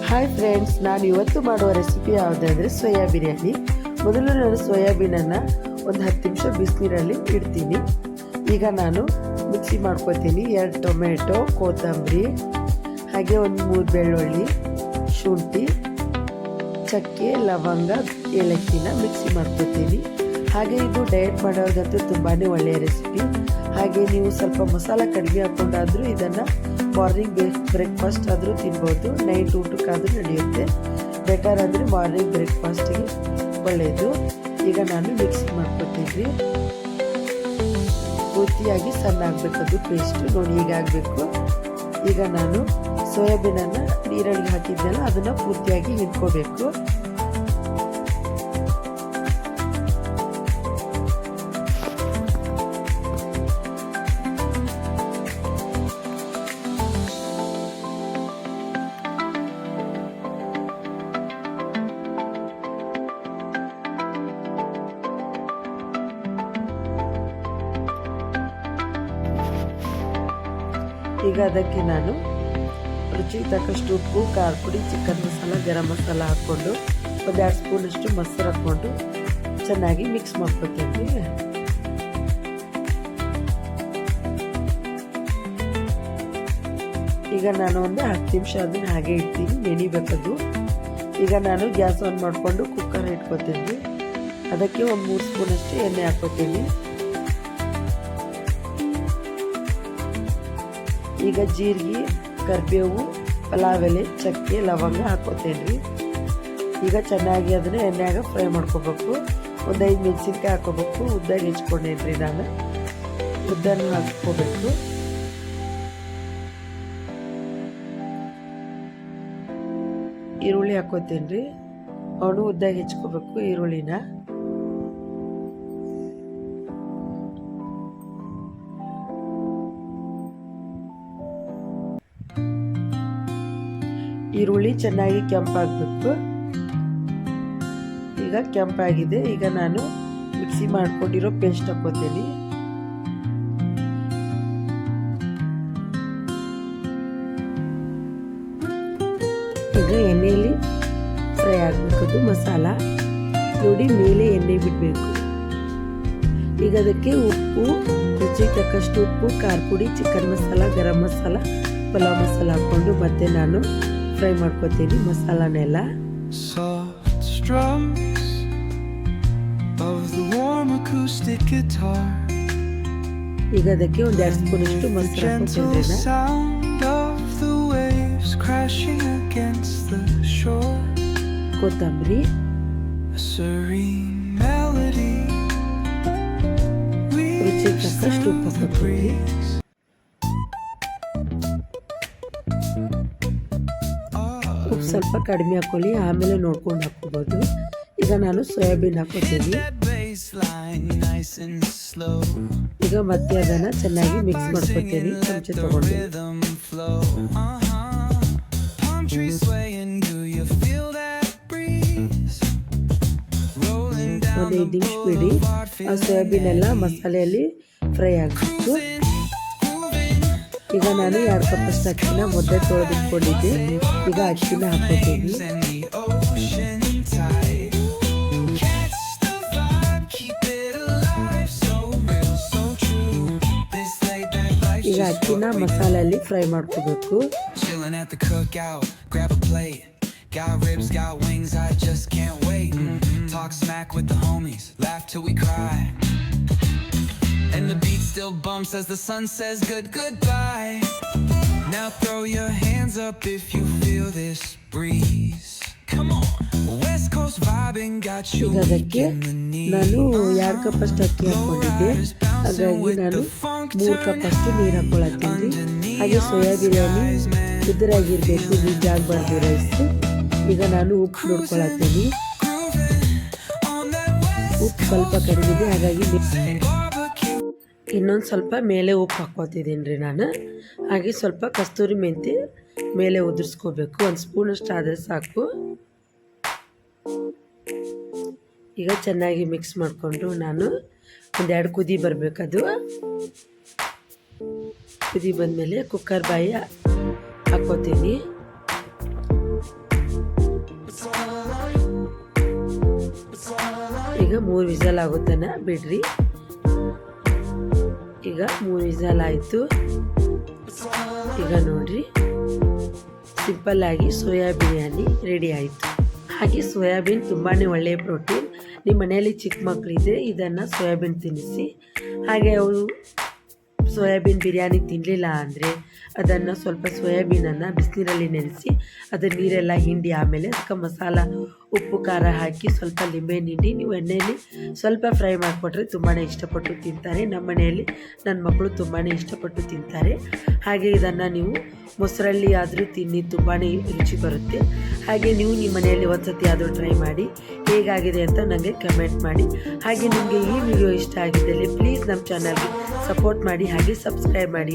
Hi friends, ನಾನು ಇವತ್ತು ಮಾಡುವ ರೆಸಿಪಿ ಯಾವುದಾದ್ರೆ ಸೋಯಾ ಬಿರಿಯಾನಿ. ಮೊದಲು ನಾನು ಸೋಯಾಬೀನನ್ನು ಒಂದು 10 ನಿಮಿಷ ಬಿಸಿನೀರಲ್ಲಿ ಇಡ್ತೀನಿ. ಈಗ ನಾನು ಮಿಕ್ಸಿ ಮಾಡ್ಕೊತೀನಿ. 2 ಟೊಮೆಟೊ, ಕೊತ್ತಂಬರಿ, ಹಾಗೆ ಒಂದು 3 ಬೆಳ್ಳುಳ್ಳಿ, ಶುಂಠಿ, ಚಕ್ಕೆ, ಲವಂಗ, ಏಲಕ್ಕಿನ ಮಿಕ್ಸಿ ಮಾಡ್ಕೊತೀನಿ. ಹಾಗೆ ಇದು ಡಯಟ್ ಮಾಡೋರ್ಗಂತೂ ತುಂಬಾ ಒಳ್ಳೆಯ ರೆಸಿಪಿ. ಹಾಗೆ ನೀವು ಸ್ವಲ್ಪ ಮಸಾಲ ಕಡಿಮೆ ಹಾಕ್ಕೊಂಡಾದರೂ ಇದನ್ನು ಮಾರ್ನಿಂಗ್ ಬ್ರೇಕ್ಫಾಸ್ಟ್ ಆದರೂ ತಿನ್ಬೋದು, ನೈಟ್ ಊಟಕ್ಕಾದರೂ ನಡೆಯುತ್ತೆ. ಬೆಟರ್ ಅಂದರೆ ಮಾರ್ನಿಂಗ್ ಬ್ರೇಕ್ಫಾಸ್ಟಿಗೆ ಒಳ್ಳೆಯದು. ಈಗ ನಾನು ಮಿಕ್ಸಿ ಮಾಡ್ಕೊತೀನಿ. ಪೂರ್ತಿಯಾಗಿ ಸಣ್ಣ ಆಗಬೇಕು, ಅದು ಪೇಸ್ಟು ನೋಡಿ ಹೀಗಾಗಬೇಕು. ಈಗ ನಾನು ಸೋಯಾಬೀನನ್ನು ನೀರಲ್ಲಿ ಹಾಕಿದ್ದೆಲ್ಲ ಅದನ್ನು ಪೂರ್ತಿಯಾಗಿ ಹಿಂಡ್ಕೋಬೇಕು. ಈಗ ಅದಕ್ಕೆ ನಾನು ರುಚಿಗೆ ತಕ್ಕಷ್ಟು ಉಪ್ಪು, ಖಾರ ಪುಡಿ, ಚಿಕನ್ ಮಸಾಲ, ಗರಂ ಮಸಾಲ ಹಾಕ್ಕೊಂಡು ಒಂದು 2 ಸ್ಪೂನಷ್ಟು ಮೊಸರು ಹಾಕ್ಕೊಂಡು ಚೆನ್ನಾಗಿ ಮಿಕ್ಸ್ ಮಾಡ್ಕೊತೀನಿ. ಈಗ ನಾನು ಒಂದು 10 ನಿಮಿಷ ಅದನ್ನು ಹಾಗೆ ಇಡ್ತೀನಿ, ನೆನಿಬೇಕದು. ಈಗ ನಾನು ಗ್ಯಾಸ್ ಆನ್ ಮಾಡಿಕೊಂಡು ಕುಕ್ಕರ್ ಇಟ್ಕೊತೀನಿ. ಅದಕ್ಕೆ ಒಂದು 3 ಸ್ಪೂನಷ್ಟು ಎಣ್ಣೆ ಹಾಕ್ಕೊತೀನಿ. ಈಗ ಜೀರಿಗೆ, ಕರಿಬೇವು, ಪಲಾವ್ ಎಲೆ, ಚಕ್ಕೆ, ಲವಂಗ ಹಾಕ್ಕೊತೇನೆ. ಈಗ ಚೆನ್ನಾಗಿ ಅದನ್ನು ಎಣ್ಣೆಯಾಗ ಫ್ರೈ ಮಾಡ್ಕೋಬೇಕು. ಒಂದು 5 ಮೆಣಸಿನ್ಕಾಯಿ ಹಾಕೋಬೇಕು. ಉದ್ದಾಗಿ ಹೆಚ್ಕೊಂಡೇನ್ರಿ ನಾನು. ಉದ್ದನ್ನು ಹಾಕ್ಕೋಬೇಕು. ಈರುಳ್ಳಿ ಹಾಕೋತೇನ್ರಿ, ಅವನು ಉದ್ದಾಗಿ ಹೆಚ್ಕೋಬೇಕು ಈರುಳ್ಳಿನ. ಈರುಳ್ಳಿ ಚೆನ್ನಾಗಿ ಕೆಂಪಾಗಬೇಕು. ಈಗ ಕೆಂಪಾಗಿದೆ. ಈಗ ನಾನು ಮಿಕ್ಸಿ ಮಾಡ್ಕೊಂಡಿರೋ ಪೇಸ್ಟ್ ಹಾಕೋತೀನಿ. ಈಗ ಎಣ್ಣೆಯಲ್ಲಿ ಫ್ರೈ ಆಗಬೇಕದು ಮಸಾಲ ನೋಡಿ, ಮೇಲೆ ಎಣ್ಣೆ ಬಿಡಬೇಕು. ಈಗ ಅದಕ್ಕೆ ಉಪ್ಪು, ರುಚಿಗೆ ತಕ್ಕಷ್ಟು ಉಪ್ಪು, ಖಾರ ಪುಡಿ, ಚಿಕನ್ ಮಸಾಲ, ಗರಂ ಮಸಾಲ, ಪಲಾವ್ ಮಸಾಲ ಹಾಕ್ಕೊಂಡು ಮತ್ತೆ ನಾನು ಫ್ರೈ ಮಾಡ್ಕೊತೀನಿ ಮಸಾಲಾನೆಲ್ಲ. ಈಗ ಅದಕ್ಕೆ ಒಂದು 2 ಸ್ಪೂನಷ್ಟು ಮೊಸರು ಹಾಕ್ಕೊತೀನಿ. ಕೊತ್ತಂಬರಿ, ರುಚಿಗೆ ತಕ್ಕಷ್ಟು ಉಪ್ಪು ಹಾಕ್ಕೊತೀನಿ. ಉಪ್ಪು ಸ್ವಲ್ಪ ಕಡಿಮೆ ಹಾಕೊಳ್ಳಿ, ಆಮೇಲೆ ನೋಡ್ಕೊಂಡು ಹಾಕೋಬಹುದು. ಈಗ ನಾನು ಸೋಯಾಬೀನ್ ಹಾಕೋತೀನಿ. ಈಗ ಮತ್ತೆ ಅದನ್ನು ಚೆನ್ನಾಗಿ ಮಿಕ್ಸ್ ಮಾಡ್ಕೊತೀನಿ ಚಮಚ ತಗೊಂಡು. ಒಂದು 5 ನಿಮಿಷ ಬಿಡಿ. ಆ ಸೋಯಾಬೀನ್ ಎಲ್ಲ ಮಸಾಲೆಯಲ್ಲಿ ಫ್ರೈ ಆಗಬೇಕು. ಈಗ ನಾನು 2 ಕಪ್ಪಷ್ಟು ಅಕ್ಕಿನ ಮೊದಲೇ ತೊಳೆದಿಟ್ಕೊಂಡಿದ್ದೆ. ಈಗ ಅಕ್ಕಿನ ಹಾಕೋತೀನಿ. ಈಗ ಅಕ್ಕಿನ ಮಸಾಲೆಯಲ್ಲಿ ಫ್ರೈ ಮಾಡ್ಕೋಬೇಕು. Got ribs, got wings, I just can't wait. Talk smack with the homies, laugh till we cry. And the beat still bumps as the sun says goodbye. Now throw your hands up if you feel this breeze. Come on. West Coast vibing got you weak in the knees. ನಾನು 2 ಕಪ್ಪಷ್ಟು ಅಕ್ಕಿ ಹಾಕೊಂಡಿದ್ದೆ, ಹಾಗಾಗಿ ನಾನು 3 ಕಪ್ಪಷ್ಟು ನೀರು ಹಾಕೊಳ್ಳತ್ತೀನಿ. ಹಾಗೆ soya biryani ಉದ್ದರಾಗಿರ್ಬೇಕು, ನೀಜಾಗಬಾರ್ದು rice. ಈಗ ನಾನು ಉಪ್ಪು ನೋಡ್ಕೊಳತ್ತೀನಿ. ಉಪ್ಪು ಸ್ವಲ್ಪ ಕಡಿಮೆ ಇದೆ, ಹಾಗಾಗಿ ಇನ್ನೊಂದು ಸ್ವಲ್ಪ ಮೇಲೆ ಉಪ್ಪು ಹಾಕ್ಕೋತಿದ್ದೀನಿ ನಾನು. ಹಾಗೆ ಸ್ವಲ್ಪ ಕಸ್ತೂರಿ ಮೆಂತಿ ಮೇಲೆ ಉದುರಿಸ್ಕೋಬೇಕು. 1 ಸ್ಪೂನಷ್ಟು ಆದರೆ ಸಾಕು. ಈಗ ಚೆನ್ನಾಗಿ ಮಿಕ್ಸ್ ಮಾಡಿಕೊಂಡು ನಾನು 1-2 ಕುದಿ ಬರಬೇಕದು. ಕುದಿ ಬಂದಮೇಲೆ ಕುಕ್ಕರ್ ಬಾಯಿ ಹಾಕ್ಕೋತೀನಿ. ಈಗ 3 ವಿಸಲ್ ಆಗುತ್ತಾನ ಬಿಡ್ರಿ. ಈಗ 3 ವಿಸಲ್ ಆಯಿತು. ಈಗ ನೋಡ್ರಿ ಸಿಂಪಲ್ ಆಗಿ ಸೋಯಾ ಬಿರಿಯಾನಿ ರೆಡಿ ಆಯಿತು. ಹಾಗೆ ಸೋಯಾಬೀನ್ ತುಂಬಾ ಒಳ್ಳೆಯ ಪ್ರೋಟೀನ್. ನಿಮ್ಮ ಮನೆಯಲ್ಲಿ ಚಿಕ್ಕ ಮಕ್ಕಳಿದ್ರೆ ಇದನ್ನು ಸೋಯಾಬೀನ್ ತಿನ್ನಿಸಿ. ಹಾಗೆ ಅವರು ಸೋಯಾಬೀನ್ ಬಿರಿಯಾನಿ ತಿನ್ನಲಿಲ್ಲ ಅಂದರೆ ಅದನ್ನು ಸ್ವಲ್ಪ ಸೋಯಾಬೀನನ್ನು ಬಿಸಿನೀರಲ್ಲಿ ನೆನೆಸಿ ಅದರ ನೀರೆಲ್ಲ ಹಿಂಡಿ ಆಮೇಲೆ ಅದಕ್ಕೆ ಮಸಾಲ ಉಪ್ಪು ಖಾರ ಹಾಕಿ ಸ್ವಲ್ಪ ಲಿಂಬೆಹಣ್ಣು ಹಿಂಡಿ ನೀವು ಎಣ್ಣೆಯಲ್ಲಿ ಸ್ವಲ್ಪ ಫ್ರೈ ಮಾಡಿಕೊಟ್ರೆ ತುಂಬಾ ಇಷ್ಟಪಟ್ಟು ತಿಂತಾರೆ. ನಮ್ಮ ಮನೆಯಲ್ಲಿ ನನ್ನ ಮಕ್ಕಳು ತುಂಬಾ ಇಷ್ಟಪಟ್ಟು ತಿಂತಾರೆ. ಹಾಗೆ ಇದನ್ನು ನೀವು ಮೊಸರಲ್ಲಿ ಆದರೂ ತಿನ್ನಿ, ತುಂಬಾ ರುಚಿ ಬರುತ್ತೆ. ಹಾಗೆ ನೀವು ನಿಮ್ಮ ಮನೆಯಲ್ಲಿ ಒಂದು ಸತಿ ಆದರೂ ಟ್ರೈ ಮಾಡಿ ಹೇಗಾಗಿದೆ ಅಂತ ನನಗೆ ಕಮೆಂಟ್ ಮಾಡಿ. ಹಾಗೆ ನಿಮಗೆ ಈ ವಿಡಿಯೋ ಇಷ್ಟ ಆಗಿದ್ದಲ್ಲಿ ಪ್ಲೀಸ್ ನಮ್ಮ ಚಾನಲ್ಗೆ ಸಪೋರ್ಟ್ ಮಾಡಿ, ಹಾಗೆ ಸಬ್ಸ್ಕ್ರೈಬ್ ಮಾಡಿ.